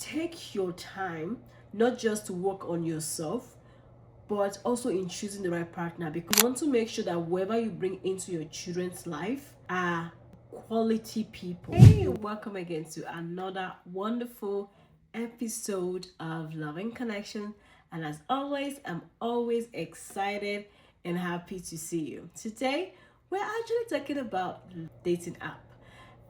take your time not just to work on yourself, but also in choosing the right partner, because you want to make sure that whoever you bring into your children's life are quality people. Hey, welcome again to another wonderful episode of Loving Connection. And as always, I'm always excited and happy to see you. Today, we're actually talking about dating app.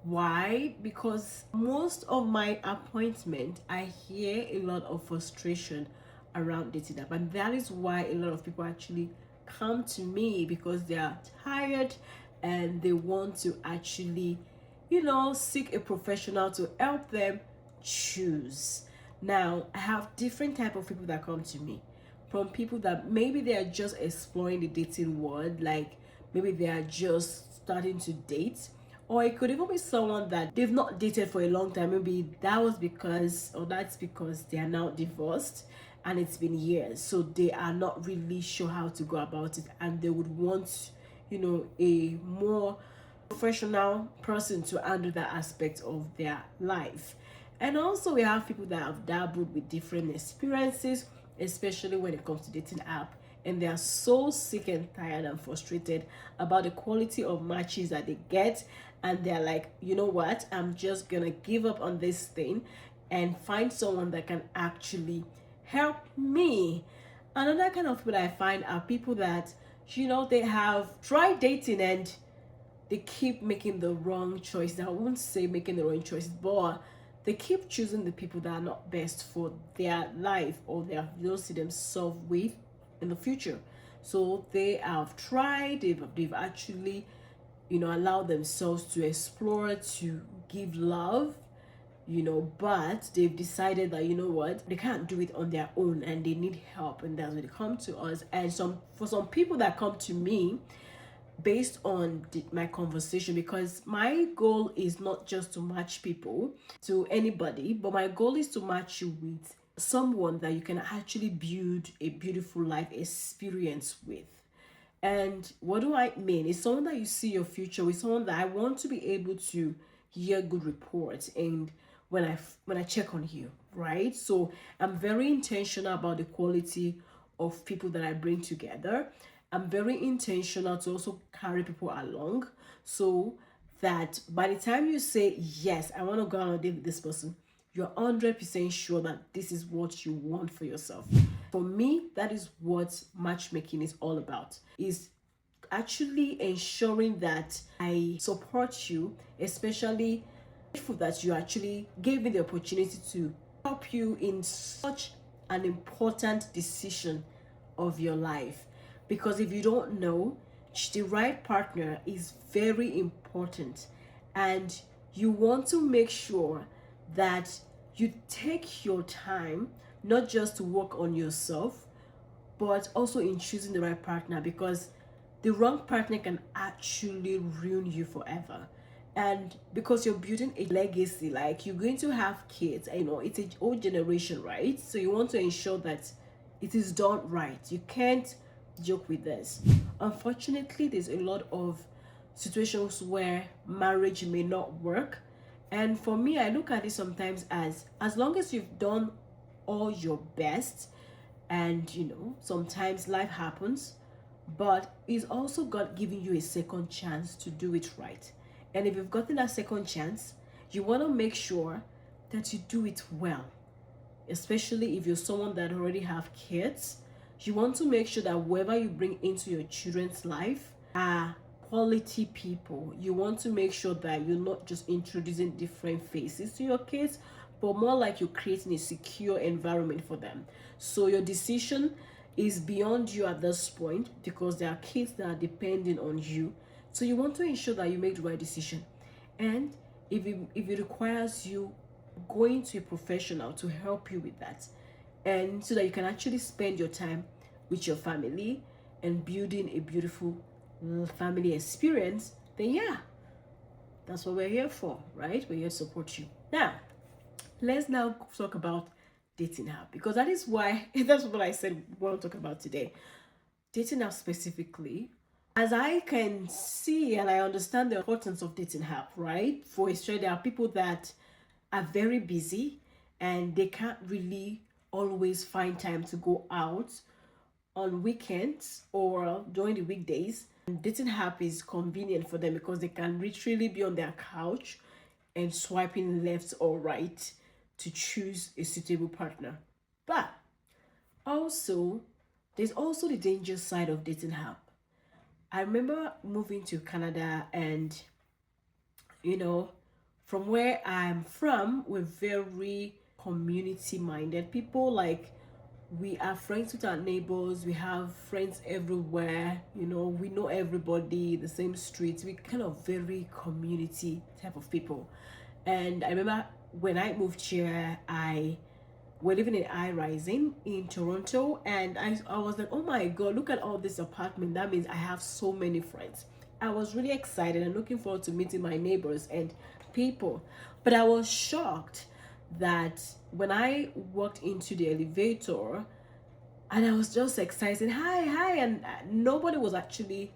Why? Because most of my appointment, I hear a lot of frustration around dating app, and that is why a lot of people actually come to me, because they are tired and they want to actually, seek a professional to help them choose. Now, I have different type of people that come to me, from people that maybe they are just exploring the dating world, like maybe they are just starting to date, or it could even be someone that they've not dated for a long time. Maybe that's because they are now divorced and it's been years, so they are not really sure how to go about it, and they would want, a more professional person to handle that aspect of their life. And also, we have people that have dabbled with different experiences, especially when it comes to dating app, and they are so sick and tired and frustrated about the quality of matches that they get, and they're like, you know what, I'm just gonna give up on this thing and find someone that can actually help me. Another kind of people that I find are people that, they have tried dating and they keep making the wrong choices. I won't say making the wrong choices, but they keep choosing the people that are not best for their life, or they don't see themselves with in the future. So they have tried, they've actually, allowed themselves to explore, to give love, but they've decided that, what, they can't do it on their own and they need help, and that's when they come to us. And for some people that come to me based on my conversation, because my goal is not just to match people to anybody, but my goal is to match you with someone that you can actually build a beautiful life experience with. And what do I mean? It's someone that you see your future with, someone that I want to be able to hear good reports and when I check on you, right? So I'm very intentional about the quality of people that I bring together. I'm very intentional to also carry people along, so that by the time you say yes, I want to go on a date with this person, you're 100% sure that this is what you want for yourself. For me, that is what matchmaking is all about. Is actually ensuring that I support you, especially grateful that you actually gave me the opportunity to help you in such an important decision of your life. Because if you don't know, the right partner is very important, and you want to make sure that you take your time not just to work on yourself, but also in choosing the right partner, because the wrong partner can actually ruin you forever. And because you're building a legacy, like you're going to have kids, it's an old generation, right? So you want to ensure that it is done right. You can't joke with this. Unfortunately, there's a lot of situations where marriage may not work. And for me, I look at it sometimes as long as you've done all your best, and sometimes life happens, but it's also God giving you a second chance to do it right. And if you've gotten that second chance, you want to make sure that you do it well. Especially if you're someone that already have kids, you want to make sure that whoever you bring into your children's life are quality people. You want to make sure that you're not just introducing different faces to your kids, but more like you're creating a secure environment for them. So your decision is beyond you at this point, because there are kids that are depending on you. So you want to ensure that you make the right decision. And if it requires you going to a professional to help you with that, and so that you can actually spend your time with your family and building a beautiful family experience, then yeah, that's what we're here for, right? We're here to support you. Now, let's now talk about dating app, because that is why that's what I said we want to talk about today. Dating app specifically, as I can see and I understand the importance of dating app, right? For Australia, there are people that are very busy and they can't really always find time to go out on weekends or during the weekdays. And dating app is convenient for them because they can literally be on their couch and swiping left or right to choose a suitable partner. But also, there's also the danger side of dating app. I remember moving to Canada, and you know, from where I'm from, we're very community minded people. Like, we are friends with our neighbors, we have friends everywhere, we know everybody, the same streets. We kind of very community type of people. And I remember when I moved here, I we're living in I Rising in Toronto, and I was like, oh my god, look at all this apartment. That means I have so many friends. I was really excited and looking forward to meeting my neighbors and people. But I was shocked that when I walked into the elevator and I was just excited, hi, hi, and nobody was actually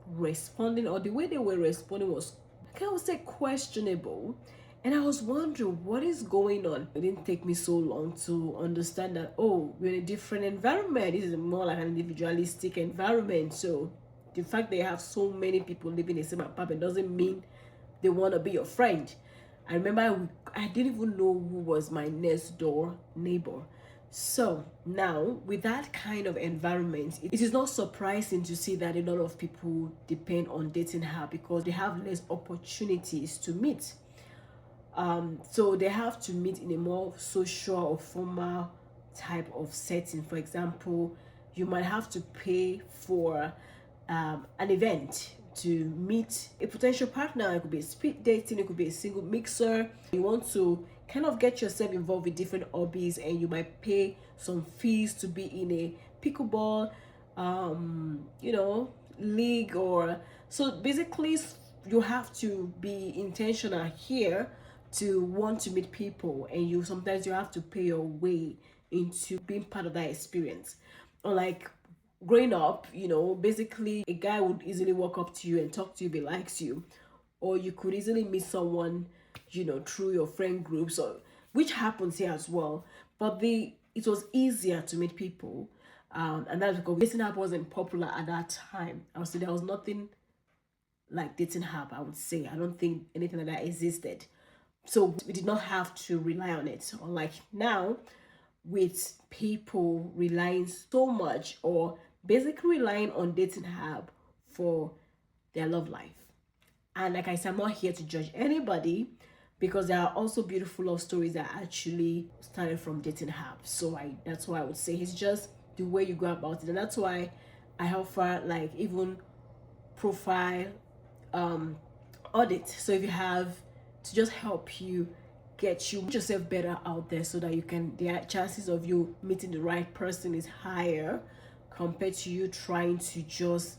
responding, or the way they were responding was, I can't say questionable. And I was wondering what is going on. It didn't take me so long to understand that, oh, we're in a different environment. This is more like an individualistic environment. So the fact they have so many people living in the same apartment doesn't mean they want to be your friend. I remember I didn't even know who was my next door neighbor. So now, with that kind of environment, it is not surprising to see that a lot of people depend on dating app because they have less opportunities to meet. So they have to meet in a more social or formal type of setting. For example, you might have to pay for an event to meet a potential partner. It could be a speed dating, it could be a single mixer. You want to kind of get yourself involved with different hobbies, and you might pay some fees to be in a pickleball league. Or so basically you have to be intentional here to want to meet people, and sometimes you have to pay your way into being part of that experience. Unlike growing up, basically a guy would easily walk up to you and talk to you if he likes you, or you could easily meet someone, through your friend groups, or which happens here as well. But it was easier to meet people, and that's because dating app wasn't popular at that time. I would say there was nothing like dating app. I would say I don't think anything like that existed, so we did not have to rely on it. Unlike now, with people relying so much, or basically relying on dating app for their love life. And like I said, I'm not here to judge anybody, because there are also beautiful love stories that actually started from dating apps. So that's why I would say it's just the way you go about it. And that's why I offer like even profile audit. So if you have, to just help you get yourself better out there, so that the chances of you meeting the right person is higher compared to you trying to just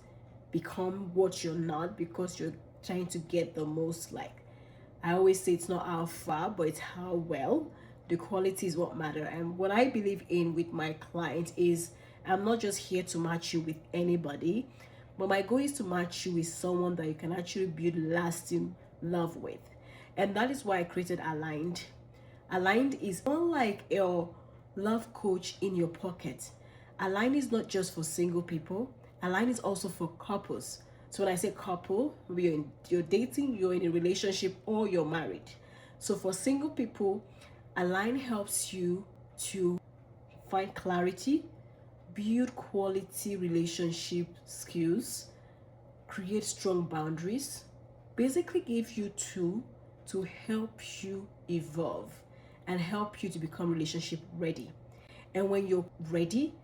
become what you're not, because you're trying to get the most. Like I always say, it's not how far, but it's how well. The quality is what matter. And what I believe in with my client is, I'm not just here to match you with anybody, but my goal is to match you with someone that you can actually build lasting love with. And that is why I created Aligned. Aligned is unlike a love coach in your pocket. Aligned is not just for single people. Aligned is also for couples. So when I say couple, maybe you're dating, you're in a relationship, or you're married. So for single people, Align helps you to find clarity, build quality relationship skills, create strong boundaries, basically give you tools to help you evolve and help you to become relationship ready. And when you're ready,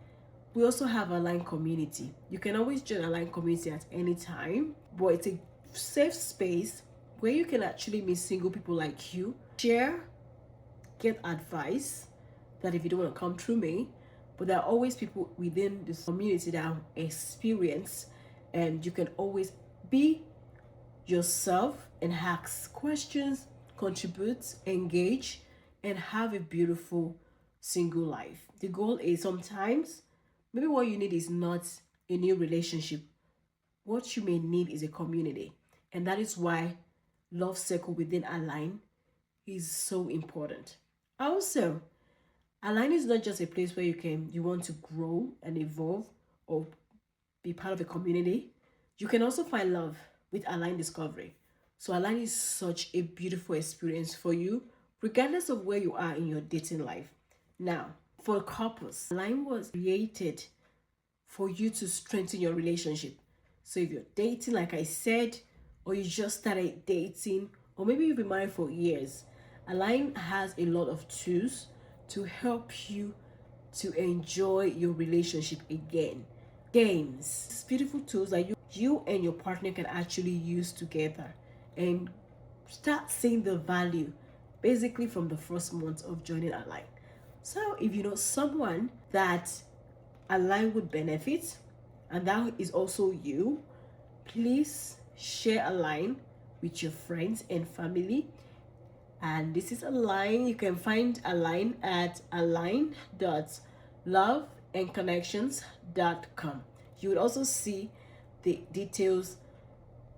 we also have Align community. You can always join Align community at any time, but it's a safe space where you can actually meet single people like you, share, get advice. That if you don't want to come through me, but there are always people within this community that have experience, and you can always be yourself and ask questions, contribute, engage, and have a beautiful single life. The goal is, sometimes maybe what you need is not a new relationship. What you may need is a community. And that is why Love Circle within Align is so important. Also, Align is not just a place where you want to grow and evolve or be part of a community. You can also find love with Align Discovery. So Align is such a beautiful experience for you, regardless of where you are in your dating life. Now, for couples, Align was created for you to strengthen your relationship. So if you're dating, like I said, or you just started dating, or maybe you've been married for years, Align has a lot of tools to help you to enjoy your relationship again. Games, it's beautiful tools that you and your partner can actually use together and start seeing the value basically from the first month of joining Align. So if you know someone that Align would benefit, and that is also you, please share Align with your friends and family. And this is Align. You can find Align at align.loveandconnections.com. You would also see the details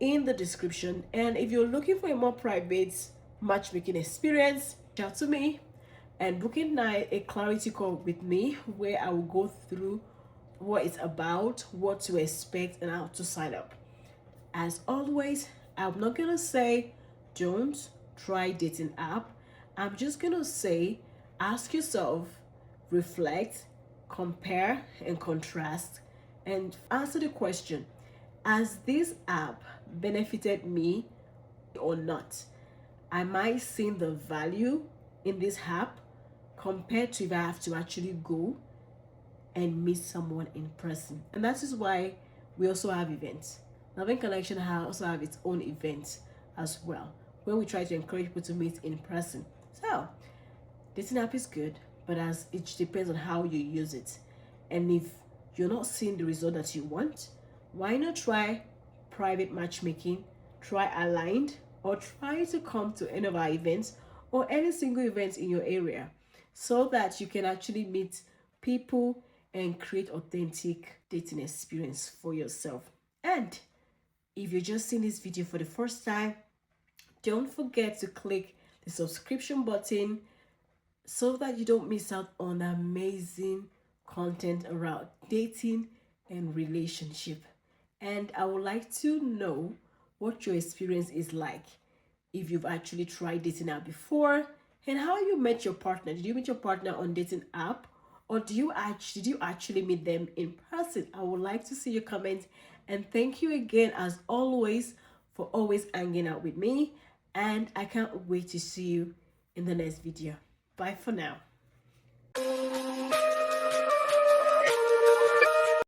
in the description. And if you're looking for a more private matchmaking experience, reach out to me and book in a clarity call with me where I will go through what it's about, what to expect, and how to sign up. As always, I'm not gonna say don't try dating app. I'm just gonna say ask yourself, reflect, compare and contrast, and answer the question, has this app benefited me or not? Am I seeing the value in this app compared to if I have to actually go and meet someone in person? And that is why we also have events. Loving Connection also have its own events as well, where we try to encourage people to meet in person. So dating app is good, but as it depends on how you use it. And if you're not seeing the result that you want, why not try private matchmaking, try Aligned, or try to come to any of our events or any single event in your area so that you can actually meet people and create authentic dating experience for yourself. And if you're just seeing this video for the first time, don't forget to click the subscription button so that you don't miss out on amazing content around dating and relationship. And I would like to know what your experience is like, if you've actually tried dating app before, and how you met your partner. Did you meet your partner on dating app, or did you actually meet them in person? I would like to see your comments. And thank you again, as always, for always hanging out with me. And I can't wait to see you in the next video. Bye for now.